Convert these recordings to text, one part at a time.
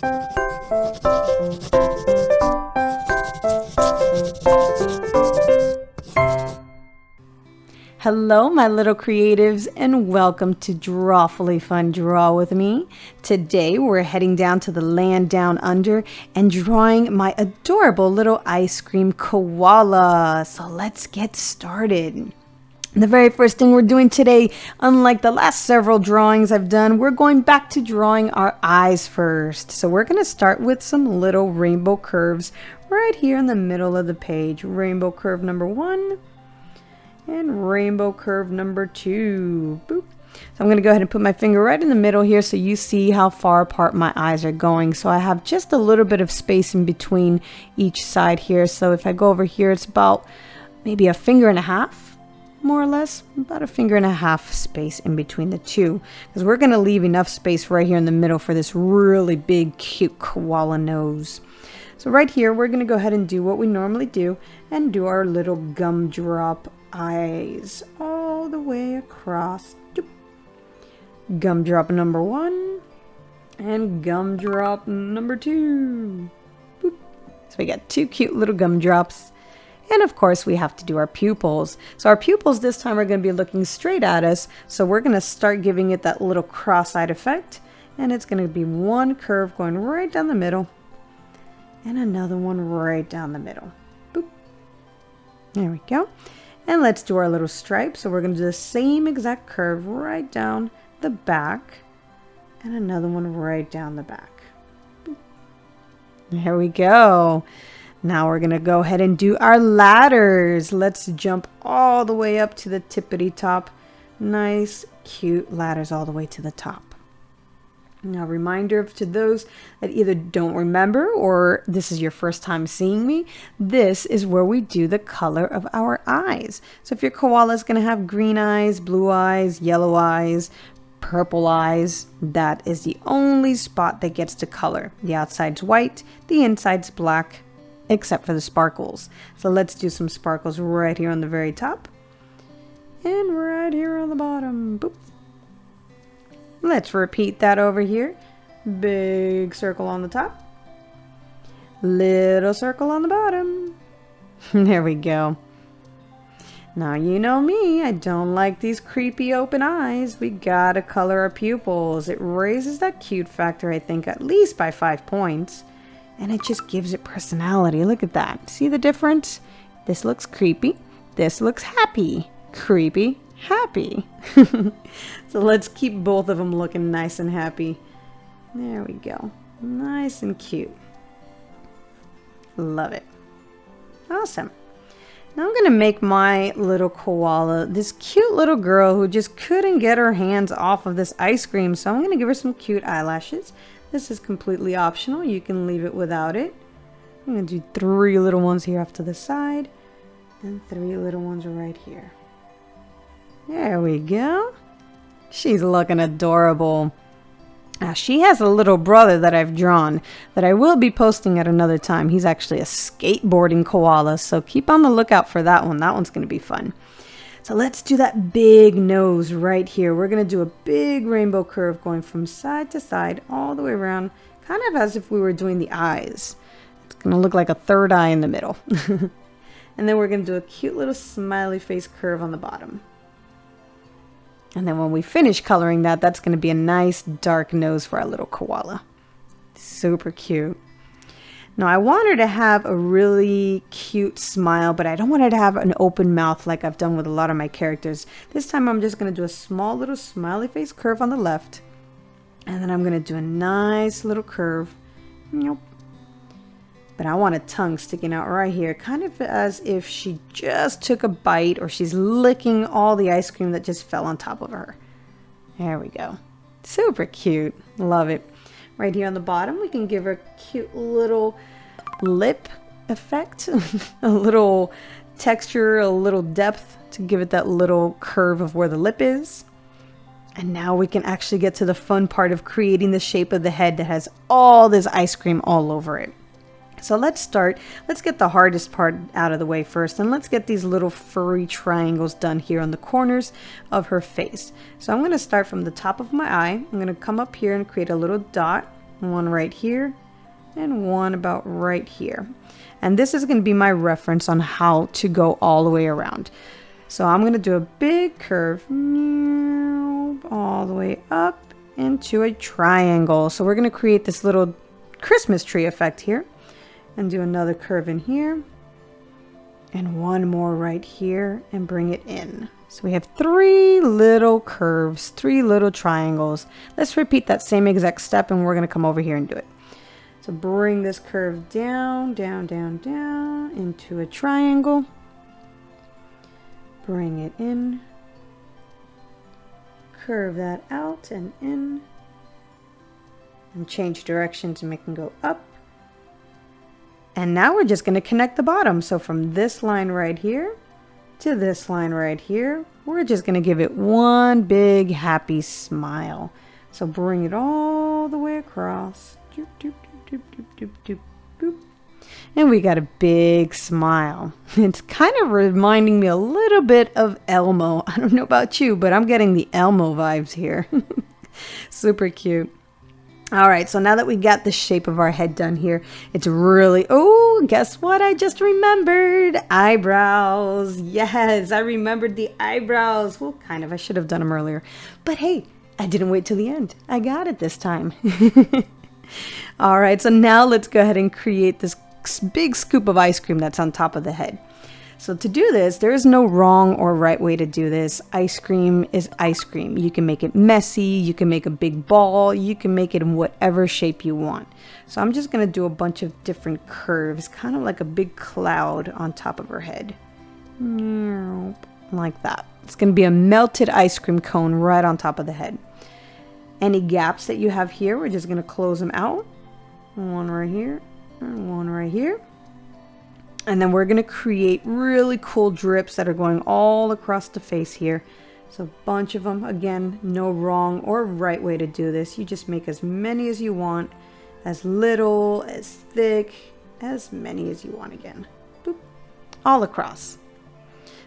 Hello, my little creatives, and welcome to Drawfully Fun Draw with me. Today, we're heading down to the land down under and drawing my adorable little ice cream koala. So let's get started. The very first thing we're doing today, unlike the last several drawings I've done, we're going back to drawing our eyes first. So we're going to start with some little rainbow curves right here in the middle of the page. Rainbow curve number 1. And rainbow curve number 2. Boop. So I'm going to go ahead and put my finger right in the middle here so you see how far apart my eyes are going. So I have just a little bit of space in between each side here. So if I go over here, it's about maybe a finger and a half, more or less. About a finger and a half space in between the two. Because we're going to leave enough space right here in the middle for this really big, cute koala nose. So right here, we're going to go ahead and do what we normally do and do our little gumdrop eyes all the way across. Gumdrop number 1 and gumdrop number 2. Boop. So we got 2 cute little gumdrops. And of course we have to do our pupils. So our pupils this time are going to be looking straight at us. So we're going to start giving it that little cross-eyed effect. And it's going to be one curve going right down the middle. And another one right down the middle. Boop. There we go. And let's do our little stripe. So we're going to do the same exact curve right down the back. And another one right down the back. There we go. Now we're going to go ahead and do our ladders. Let's jump all the way up to the tippity top. Nice, cute ladders all the way to the top. Now, reminder to those that either don't remember or this is your first time seeing me, this is where we do the color of our eyes. So if your koala is going to have green eyes, blue eyes, yellow eyes, purple eyes, that is the only spot that gets to color. The outside's white, the inside's black, except for the sparkles. So let's do some sparkles right here on the very top and right here on the bottom. Boop. Let's repeat that over here. Big circle on the top. Little circle on the bottom. There we go. Now you know me, I don't like these creepy open eyes. We gotta color our pupils. It raises that cute factor, I think, at least by 5 points. And it just gives it personality. Look at that. See the difference? This looks creepy. This looks happy. Creepy. Happy. So let's keep both of them looking nice and happy. There we go. Nice and cute. Love it. Awesome. Now I'm going to make my little koala this cute little girl who just couldn't get her hands off of this ice cream. So I'm going to give her some cute eyelashes. This is completely optional. You can leave it without it. I'm going to do 3 little ones here off to the side and 3 little ones right here. There we go. She's looking adorable. Now she has a little brother that I've drawn that I will be posting at another time. He's actually a skateboarding koala, so keep on the lookout for that one. That one's going to be fun. So let's do that big nose right here. We're going to do a big rainbow curve going from side to side all the way around, kind of as if we were doing the eyes. It's going to look like a third eye in the middle. And then we're going to do a cute little smiley face curve on the bottom. And then when we finish coloring that, that's going to be a nice dark nose for our little koala. Super cute. Now I want her to have a really cute smile, but I don't want her to have an open mouth like I've done with a lot of my characters. This time I'm just going to do a small little smiley face curve on the left. And then I'm going to do a nice little curve. Nope. But I want a tongue sticking out right here, kind of as if she just took a bite or she's licking all the ice cream that just fell on top of her. There we go. Super cute. Love it. Right here on the bottom, we can give her a cute little lip effect, a little texture, a little depth to give it that little curve of where the lip is. And now we can actually get to the fun part of creating the shape of the head that has all this ice cream all over it. So let's start. Let's get the hardest part out of the way first, and let's get these little furry triangles done here on the corners of her face. So I'm going to start from the top of my eye. I'm going to come up here and create a little dot one right here, and one about right here. And this is going to be my reference on how to go all the way around. So I'm going to do a big curve all the way up into a triangle. So we're going to create this little Christmas tree effect here, and do another curve in here, and one more right here, and bring it in. So we have 3 little curves, 3 little triangles. Let's repeat that same exact step, and we're going to come over here and do it. So bring this curve down, down, down, down into a triangle. Bring it in. Curve that out and in. And change direction to make them go up. And now we're just going to connect the bottom. So from this line right here to this line right here, we're just going to give it one big happy smile. So bring it all the way across. Doop, doop, doop, doop, doop, doop, doop. And we got a big smile. It's kind of reminding me a little bit of Elmo. I don't know about you, but I'm getting the Elmo vibes here. Super cute. All right, so now that we got the shape of our head done here, it's really, oh, guess what? I just remembered eyebrows. Yes, I remembered the eyebrows. Well, kind of, I should have done them earlier. But hey, I didn't wait till the end. I got it this time. All right, so now let's go ahead and create this big scoop of ice cream that's on top of the head. So to do this, there is no wrong or right way to do this. Ice cream is ice cream. You can make it messy, you can make a big ball, you can make it in whatever shape you want. So I'm just going to do a bunch of different curves, kind of like a big cloud on top of her head. Like that. It's going to be a melted ice cream cone right on top of the head. Any gaps that you have here, we're just going to close them out. One right here, and one right here. And then we're going to create really cool drips that are going all across the face here. So a bunch of them. Again, no wrong or right way to do this. You just make as many as you want, as little, as thick, as many as you want again. Boop. All across.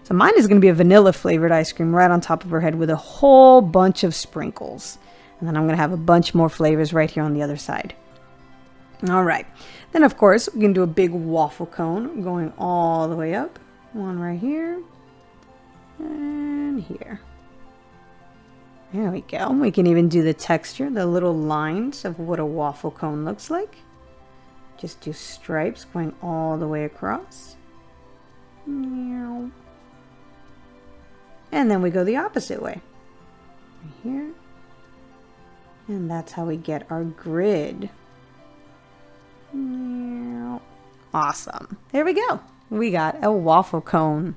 So mine is going to be a vanilla flavored ice cream right on top of her head with a whole bunch of sprinkles. And then I'm going to have a bunch more flavors right here on the other side. All right. Then, of course, we can do a big waffle cone going all the way up. One right here and here. There we go. We can even do the texture, the little lines of what a waffle cone looks like. Just do stripes going all the way across. And then we go the opposite way. Right here. And that's how we get our grid. Awesome. There we go. We got a waffle cone.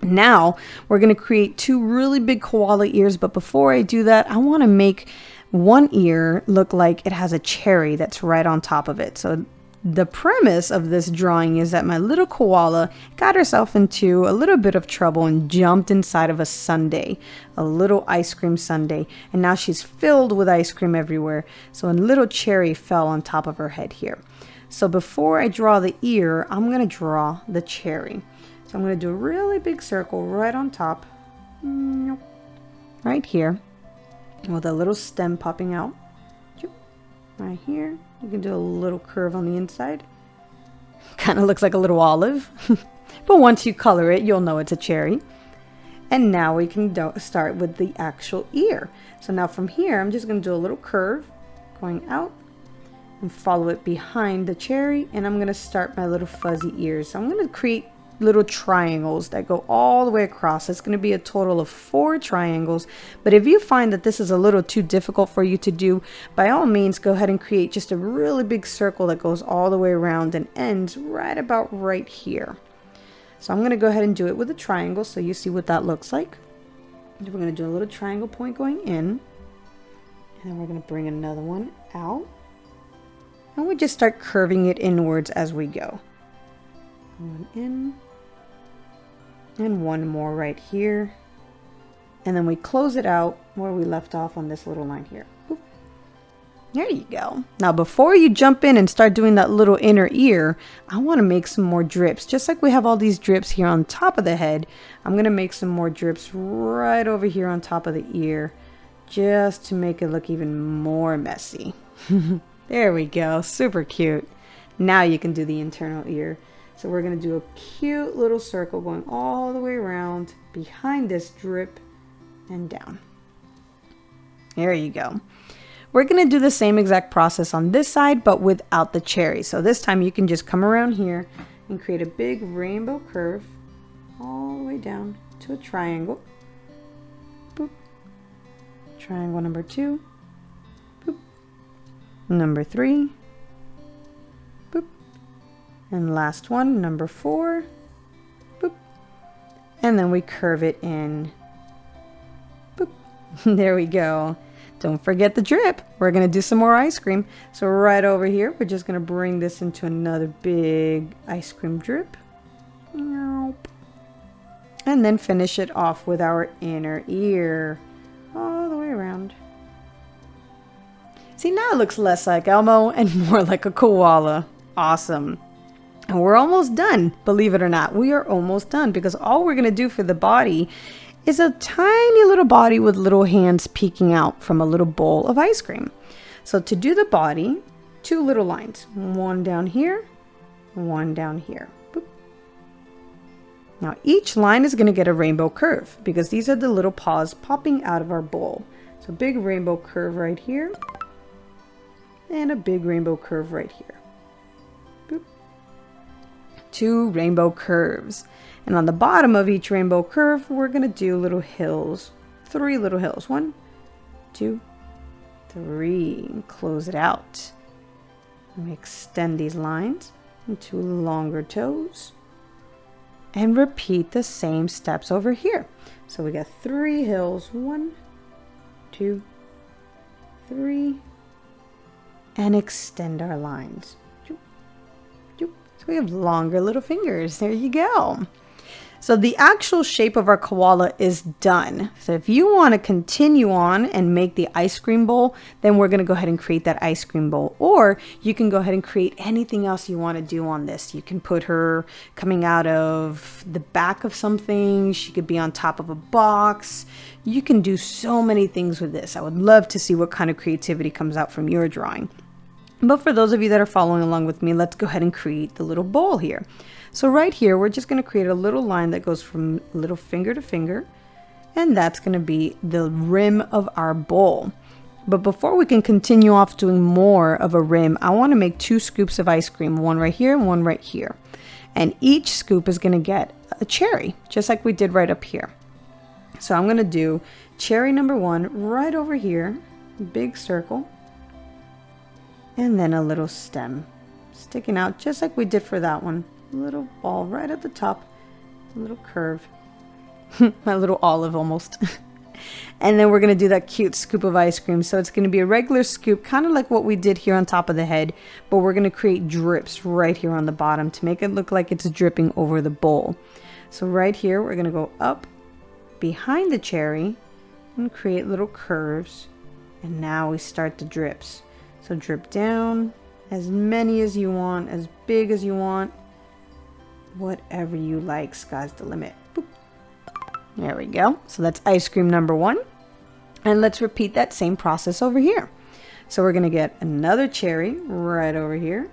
Now we're going to create 2 really big koala ears, but before I do that, I want to make one ear look like it has a cherry that's right on top of it. So the premise of this drawing is that my little koala got herself into a little bit of trouble and jumped inside of a sundae, a little ice cream sundae, and now she's filled with ice cream everywhere. So a little cherry fell on top of her head here. So before I draw the ear, I'm going to draw the cherry. So I'm going to do a really big circle right on top, right here, with a little stem popping out. Right here. You can do a little curve on the inside. Kind of looks like a little olive. But once you color it, you'll know it's a cherry. And now we can start with the actual ear. So now from here, I'm just going to do a little curve going out and follow it behind the cherry. And I'm going to start my little fuzzy ears. So I'm going to create little triangles that go all the way across. It's going to be a total of 4 triangles. But if you find that this is a little too difficult for you to do, by all means, go ahead and create just a really big circle that goes all the way around and ends right about right here. So I'm going to go ahead and do it with a triangle so you see what that looks like. And we're going to do a little triangle point going in. And then we're going to bring another one out. And we just start curving it inwards as we go. One in. And one more right here. And then we close it out where we left off on this little line here. Boop. There you go. Now before you jump in and start doing that little inner ear, I want to make some more drips. Just like we have all these drips here on top of the head, I'm going to make some more drips right over here on top of the ear, just to make it look even more messy. There we go. Super cute. Now you can do the internal ear. So we're going to do a cute little circle going all the way around behind this drip and down. There you go. We're going to do the same exact process on this side, but without the cherry. So this time you can just come around here and create a big rainbow curve all the way down to a triangle. Boop. Triangle number 2. Boop. Number 3. Boop. And last one, number 4. Boop. And then we curve it in. Boop. There we go. Don't forget the drip. We're going to do some more ice cream. So right over here, we're just going to bring this into another big ice cream drip. And then finish it off with our inner ear. All the way around. See, now it looks less like Elmo and more like a koala. Awesome. And we're almost done. Believe it or not, we are almost done because all we're going to do for the body is a tiny little body with little hands peeking out from a little bowl of ice cream. So to do the body, 2 little lines. One down here, one down here. Boop. Now each line is going to get a rainbow curve because these are the little paws popping out of our bowl. So big rainbow curve right here. And a big rainbow curve right here. Boop. 2 rainbow curves. And on the bottom of each rainbow curve, we're going to do little hills. 3 little hills. 1, 2, 3. And close it out. Let me extend these lines into longer toes. And repeat the same steps over here. So we got 3 hills. 1, 2, 3. And extend our lines. So we have longer little fingers. There you go. So the actual shape of our koala is done. So if you want to continue on and make the ice cream bowl, then we're going to go ahead and create that ice cream bowl. Or you can go ahead and create anything else you want to do on this. You can put her coming out of the back of something. She could be on top of a box. You can do so many things with this. I would love to see what kind of creativity comes out from your drawing. But for those of you that are following along with me, let's go ahead and create the little bowl here. So right here, we're just going to create a little line that goes from little finger to finger. And that's going to be the rim of our bowl. But before we can continue off doing more of a rim, I want to make 2 scoops of ice cream. One right here and one right here. And each scoop is going to get a cherry, just like we did right up here. So I'm going to do cherry number 1 right over here. Big circle. And then a little stem sticking out just like we did for that one. A little ball right at the top, a little curve, my little olive almost. And then we're going to do that cute scoop of ice cream. So it's going to be a regular scoop, kind of like what we did here on top of the head, but we're going to create drips right here on the bottom to make it look like it's dripping over the bowl. So right here, we're going to go up behind the cherry and create little curves. And now we start the drips. So drip down, as many as you want, as big as you want, whatever you like, sky's the limit. Boop. There we go. So that's ice cream number 1. And let's repeat that same process over here. So we're going to get another cherry right over here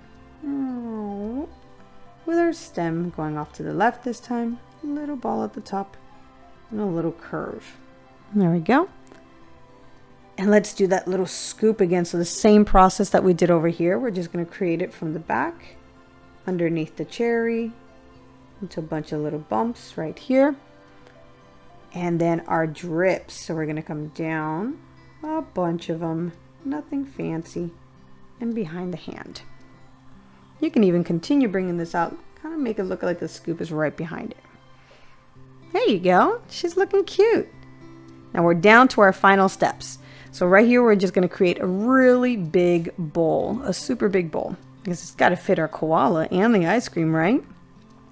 with our stem going off to the left this time, a little ball at the top and a little curve. There we go. And let's do that little scoop again. So the same process that we did over here, we're just going to create it from the back, underneath the cherry, into a bunch of little bumps right here. And then our drips. So we're going to come down, a bunch of them, nothing fancy, and behind the hand. You can even continue bringing this out, kind of make it look like the scoop is right behind it. There you go. She's looking cute. Now we're down to our final steps. So right here, we're just going to create a really big bowl, a super big bowl, because it's got to fit our koala and the ice cream, right?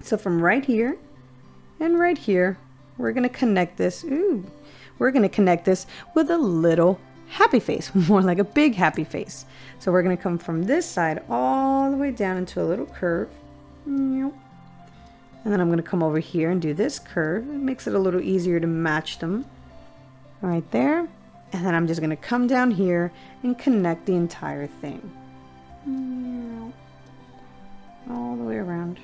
So from right here and right here, we're going to connect this. We're going to connect this with a little happy face, more like a big happy face. So we're going to come from this side all the way down into a little curve. And then I'm going to come over here and do this curve. It makes it a little easier to match them right there. And then I'm just going to come down here and connect the entire thing. All the way around.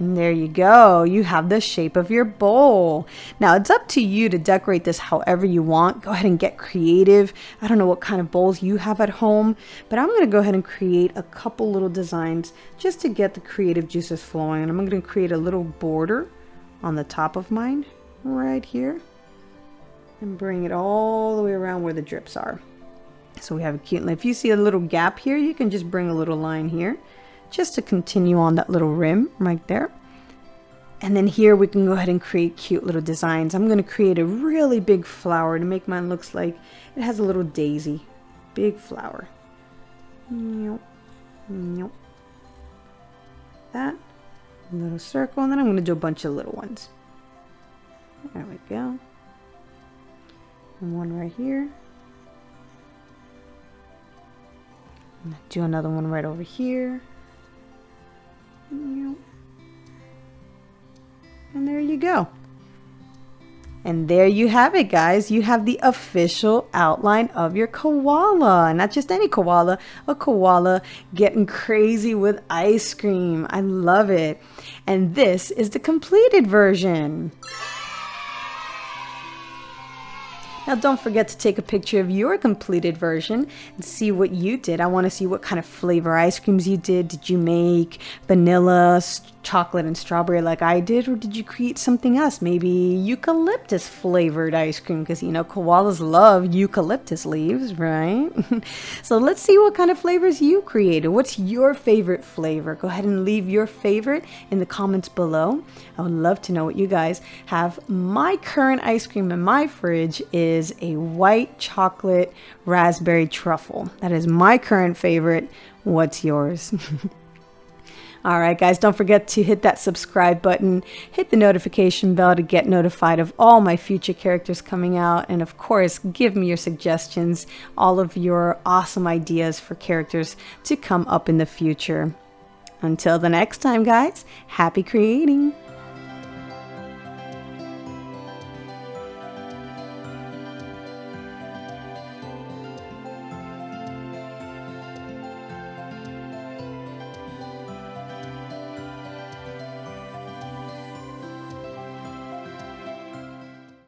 And there you go. You have the shape of your bowl. Now it's up to you to decorate this however you want. Go ahead and get creative. I don't know what kind of bowls you have at home, but I'm going to go ahead and create a couple little designs just to get the creative juices flowing. And I'm going to create a little border on the top of mine right here and bring it all the way around where the drips are. So we have a cute, if you see a little gap here, you can just bring a little line here just to continue on that little rim right there. And then here we can go ahead and create cute little designs. I'm going to create a really big flower to make mine looks like it has a little daisy. Big flower. That. A little circle, and then I'm going to do a bunch of little ones. There we go. And one right here. Do another one right over here. And there you go. And there you have it, guys. You have the official outline of your koala. Not just any koala, a koala getting crazy with ice cream. I love it. And this is the completed version. Now don't forget to take a picture of your completed version and see what you did. I want to see what kind of flavor ice creams you did. Did you make vanilla, chocolate, and strawberry like I did? Or did you create something else? Maybe eucalyptus flavored ice cream, because you know koalas love eucalyptus leaves, right? So let's see what kind of flavors you created. What's your favorite flavor? Go ahead and leave your favorite in the comments below. I would love to know what you guys have. My current ice cream in my fridge is a white chocolate raspberry truffle. That is my current favorite. What's yours? All right, guys, don't forget to hit that subscribe button, hit the notification bell to get notified of all my future characters coming out, and of course, give me your suggestions, all of your awesome ideas for characters to come up in the future. Until the next time, guys, happy creating!